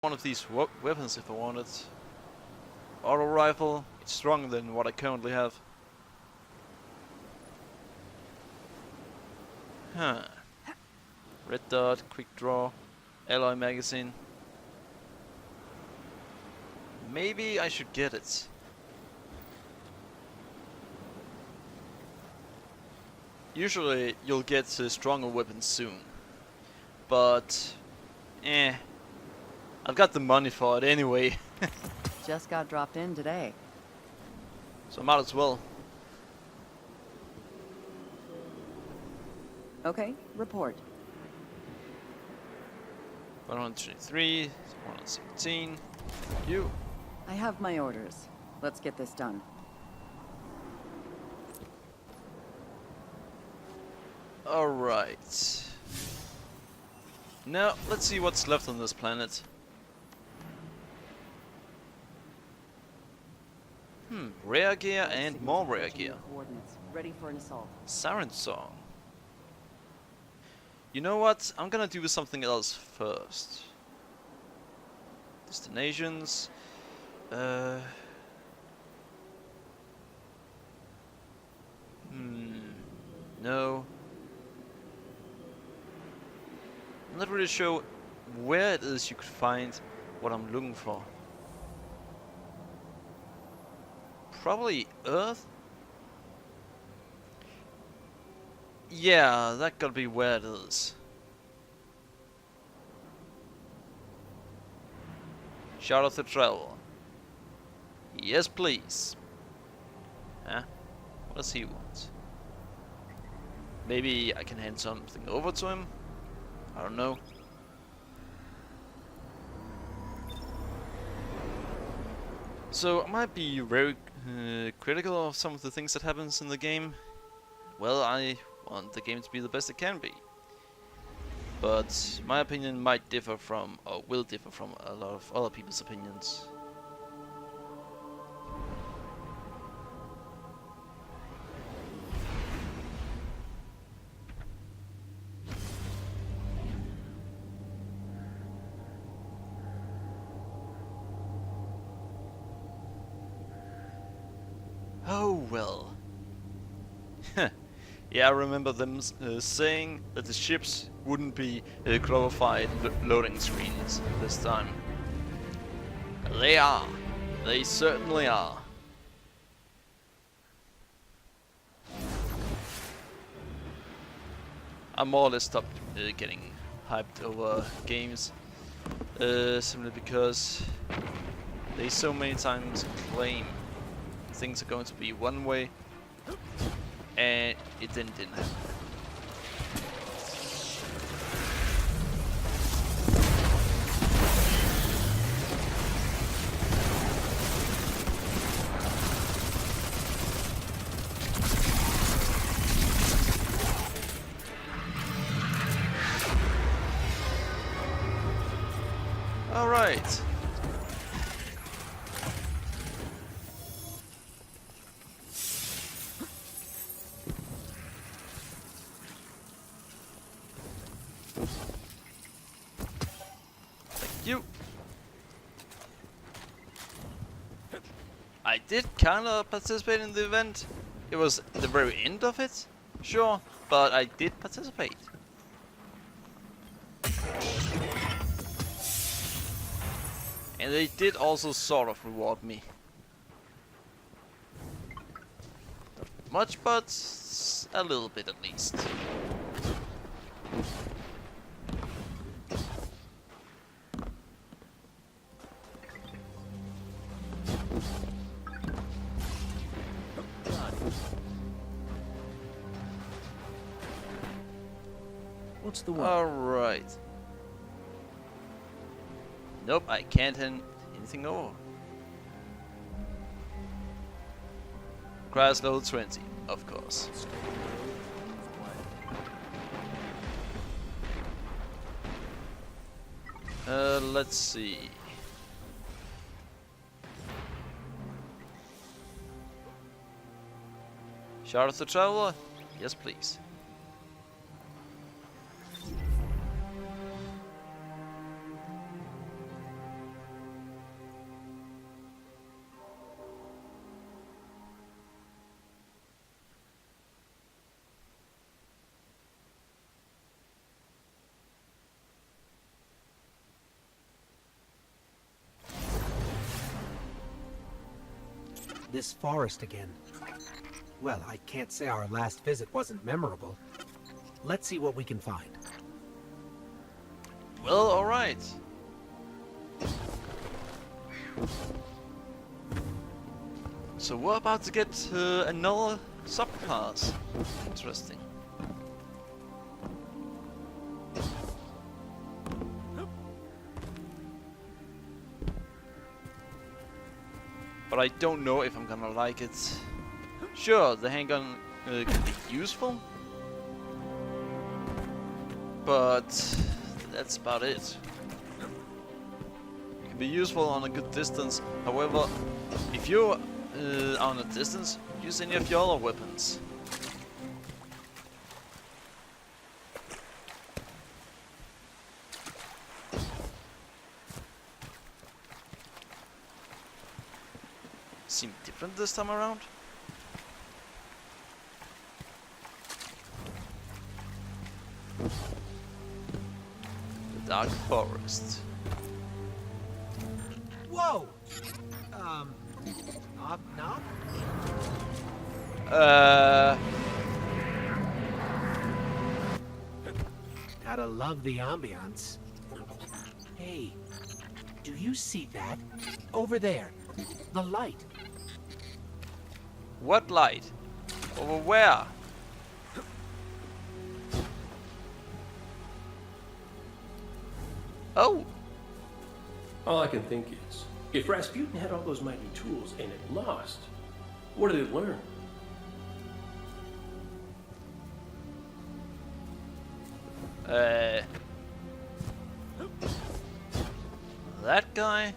one of these weapons if I wanted. Auto rifle, it's stronger than what I currently have. Huh. Red dot, quick draw, alloy magazine. Maybe I should get it. Usually you'll get stronger weapons soon. But, I've got the money for it anyway. Just got dropped in today. So might as well. Okay, report. 123, 117. Thank you. I have my orders. Let's get this done. Alright. Now, let's see what's left on this planet. Rare gear and more rare gear. Coordinates ready for an assault. Siren song. You know what? I'm gonna do something else first. Destinations. No. I'm not really sure where it is you could find what I'm looking for. Probably Earth? Yeah, that gotta be where it is. Shout out to travel. Yes, please. Huh? What does he want? Maybe I can hand something over to him? I don't know. So, I might be very critical of some of the things that happens in the game. Well, I want the game to be the best it can be. But my opinion might differ from, or will differ from, a lot of other people's opinions. Oh well. Yeah, I remember them saying that the ships wouldn't be glorified loading screens this time. They are. They certainly are. I more or less stopped getting hyped over games, simply because they so many times claim things are going to be one way, and it then didn't happen. All right. You. I did kinda participate in the event. It was the very end of it, sure, but I did participate. And they did also sort of reward me. Not much, but a little bit at least. What's the one? Alright. Nope, I can't hand anything over. Crash level 20, of course. Let's see. Shout out to traveler? Yes, please. This forest again. Well, I can't say our last visit wasn't memorable. Let's see what we can find. Well, alright. So we're about to get another subclass. Interesting. But I don't know if I'm gonna like it. Sure, the handgun can be useful, but that's about it. It can be useful on a good distance. However, if you're on a distance, use any of your other weapons. Seem different this time around. The Dark Forest. Whoa! Knock, knock? Gotta love the ambiance. Hey, do you see that? Over there. The light. What light? Over where? Oh! All I can think is, if Rasputin had all those mighty tools and it lost, what did it learn? That guy?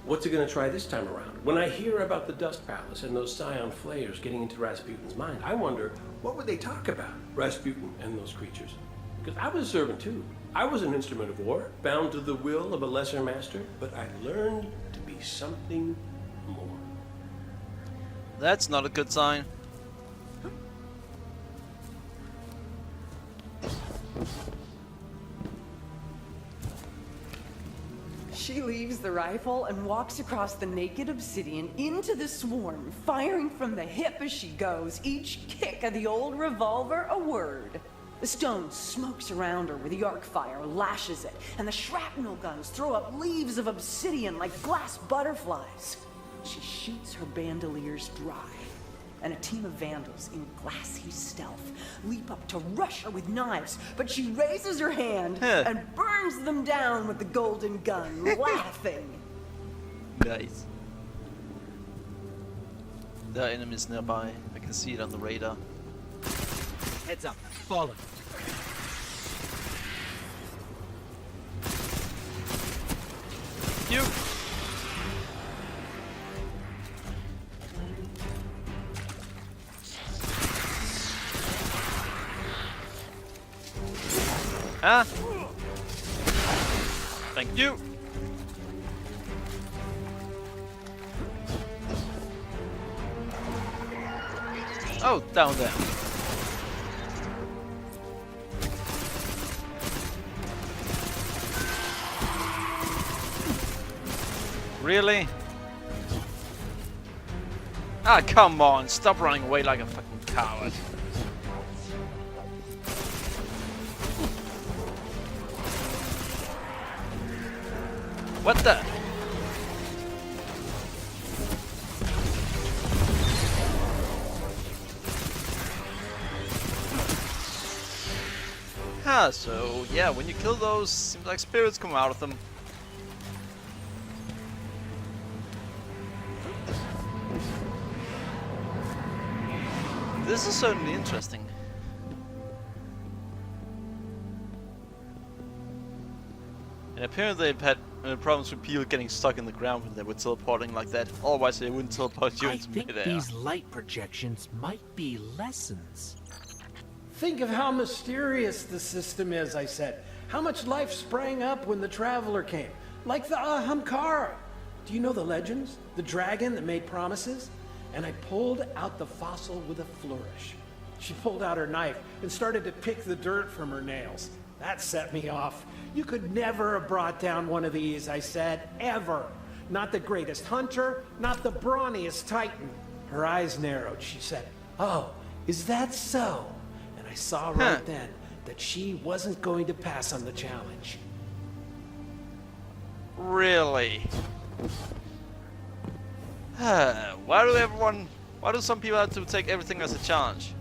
What's it gonna try this time around? When I hear about the Dust Palace and those Scion flayers getting into Rasputin's mind, I wonder, what would they talk about, Rasputin and those creatures? Because I was a servant too. I was an instrument of war, bound to the will of a lesser master, but I learned to be something more. That's not a good sign. She leaves the rifle and walks across the naked obsidian into the swarm, firing from the hip as she goes, each kick of the old revolver a word. The stone smokes around her where the arc fire lashes it, and the shrapnel guns throw up leaves of obsidian like glass butterflies. She shoots her bandoliers dry, and a team of vandals in glassy stealth leap up to rush her with knives, but she raises her hand and burns them down with the golden gun, laughing. Nice. There are enemies nearby. I can see it on the radar. Heads up. Fallen. You! Ah! Thank you! Oh, down there. Really? Ah, come on, stop running away like a fucking coward. What the? Ah, so yeah, when you kill those, seems like spirits come out of them. This is certainly interesting. And apparently they've had problems with people getting stuck in the ground when they were teleporting like that. Otherwise they wouldn't teleport you into think midair. these light projections might be lessons. Think of how mysterious the system is, I said. How much life sprang up when the Traveler came. Like the Ahamkara. Do you know the legends? The dragon that made promises? And I pulled out the fossil with a flourish. She pulled out her knife and started to pick the dirt from her nails. That set me off. You could never have brought down one of these, I said. Ever. Not the greatest hunter, not the brawniest titan. Her eyes narrowed. She said, "Oh, is that so?" And I saw right then that she wasn't going to pass on the challenge. Really? Why do some people have to take everything as a challenge?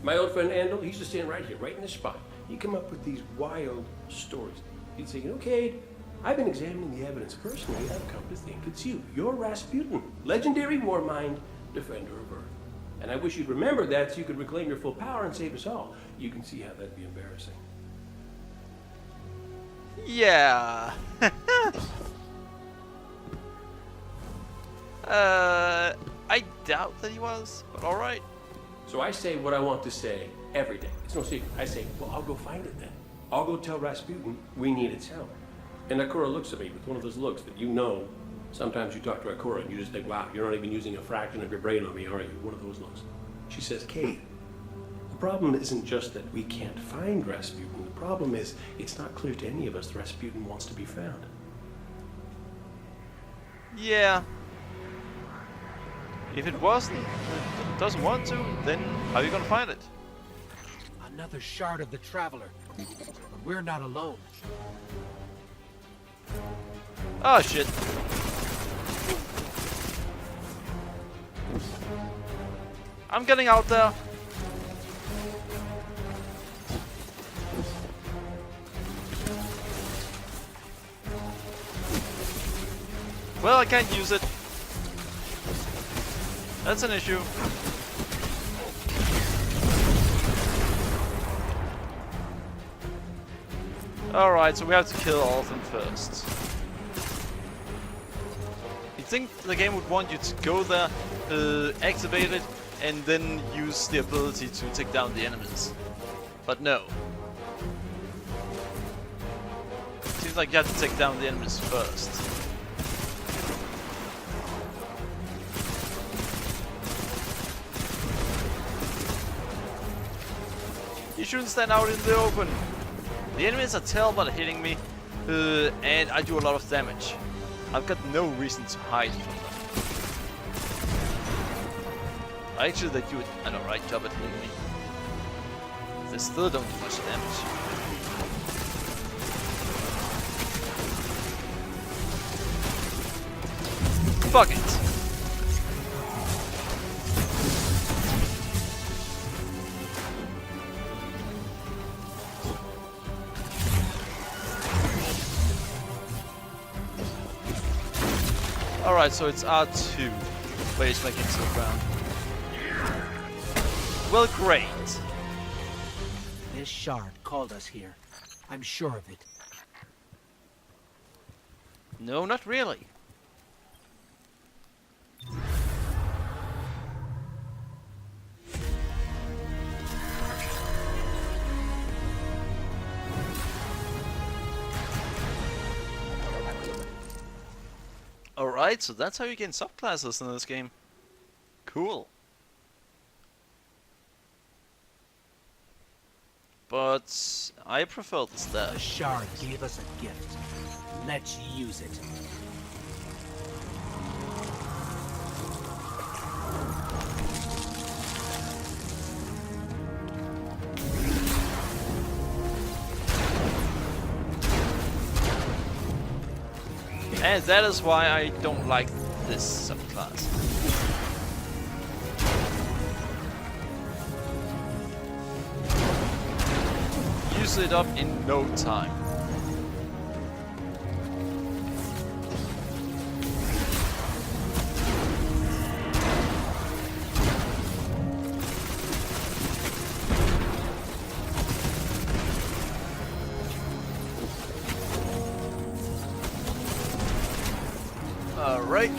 My old friend Andal, he used to stand right here, right in this spot. He'd come up with these wild stories. He'd say, "You know, Cade, I've been examining the evidence personally. I've come to think it's you. You're Rasputin, legendary war mind, defender of Earth. And I wish you'd remember that so you could reclaim your full power and save us all. You can see how that'd be embarrassing." Yeah. I doubt that he was, but alright. So I say what I want to say every day. It's no secret. I say, well, I'll go find it then. I'll go tell Rasputin we need its help. And Akura looks at me with one of those looks that you know. Sometimes you talk to Akura and you just think, wow, you're not even using a fraction of your brain on me, are you? One of those looks. She says, "Cade, the problem isn't just that we can't find Rasputin. The problem is it's not clear to any of us that Rasputin wants to be found." Yeah. If it doesn't want to, then how are you gonna find it? Another shard of the Traveler. But we're not alone. Oh shit. I'm getting out there. Well, I can't use it. That's an issue. Alright, so we have to kill all of them first. You'd think the game would want you to go there, activate it, and then use the ability to take down the enemies. But no. Seems like you have to take down the enemies first. You shouldn't stand out in the open. The enemies are terrible at hitting me, and I do a lot of damage. I've got no reason to hide from them. Actually, they do an alright job at hitting me. They still don't do much damage. Fuck it. Alright, so it's R2 where he's making to the ground. Well, great. This shard called us here. I'm sure of it. No, not really. Alright, so that's how you gain subclasses in this game. Cool. But I prefer the The stash. shard gave us a gift. Let's use it. And that is why I don't like this subclass. Use it up in no time. Alright.